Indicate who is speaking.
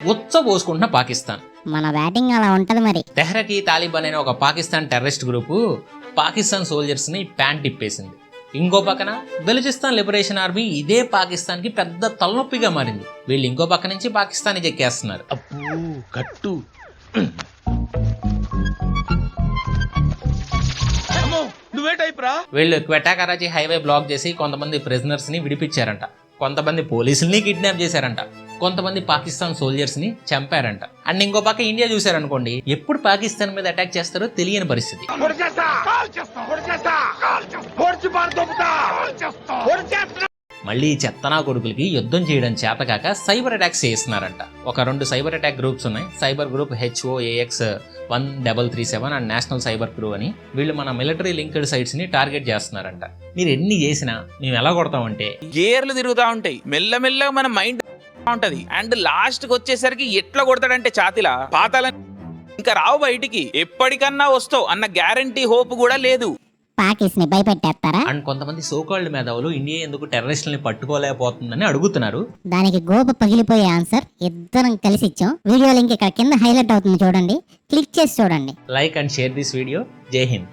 Speaker 1: ఉచ్చబోసుకుంటున్న పాకిస్తాన్.
Speaker 2: మన బ్యాటింగ్ అలా ఉంటది మరి.
Speaker 1: తెహ్రక్ ఈ తాలిబాన్ అనే ఒక Pakistan terrorist group Pakistan soldiers ని ప్యాంట్ తిప్పేసింది. ఇంకో పక్కన బెలూచిస్తాన్ లిబరేషన్ ఆర్మీ ఇదే పాకిస్తాన్ కి పెద్ద తలనొప్పిగా మారింది. వీళ్ళు ఇంకో పక్క నుంచి పాకిస్తాన్ చెక్కేస్తున్నారు. వీళ్ళు క్వెటా కరాచీ హైవే బ్లాక్ చేసి కొంతమంది ప్రిజనర్స్ ని విడిపించారంట, కొంతమంది పోలీసుల్ని కిడ్నాప్ చేశారంట, కొంతమంది పాకిస్తాన్ సోల్జర్స్ ని చంపారంట. అండ్ ఇంకో పక్క ఇండియా చూసారనుకోండి, ఎప్పుడు పాకిస్తాన్ మీద అటాక్ చేస్తారో తెలియని పరిస్థితి. మళ్ళీ చెత్తనా కొడుకులకి యుద్ధం చేయడం చేతకాక సైబర్ అటాక్స్ చేస్తున్నారంట. ఒక 2 సైబర్ అటాక్ గ్రూప్స్ ఉన్నాయి. Cyber group HOAX1337 and national cyber crew అని. వీళ్ళు మన మిలిటరీ లింక్డ్ సైట్స్ ని టార్గెట్ చేస్తున్నారంట. మీరు ఎన్ని చేసినా మేము ఎలా కొడతామంటే
Speaker 3: గేర్లు తిరుగుతా ఉంటాయి, మెల్లమెల్లగా మన మైండ్ ఉంటది. అండ్ లాస్ట్ కి వచ్చేసరికి ఎట్లా కొడతాడంటే ఛాతిలా పాతాల ఇంకా రావు బయటికి, ఎప్పటికన్నా వస్తావు అన్న గ్యారంటీ హోప్ కూడా లేదు.
Speaker 2: పాకిస్తాన్ ని భయపెట్టేస్తారా?
Speaker 1: అండ్ కొంతమంది సోకాల్డ్ మేధావులు ఇండియా ఎందుకు టెర్రరిస్టులని పట్టుకోలేకపోతుందని అడుగుతున్నారు.
Speaker 2: దానికి గోప పగిలిపోయే ఆన్సర్ ఇద్దరం కలిసి ఇచ్చాం. వీడియో లింక్ ఇక్కడ కింద హైలైట్ అవుతుంది, చూడండి, క్లిక్ చేసి చూడండి.
Speaker 1: Like and share this video. జై హింద్.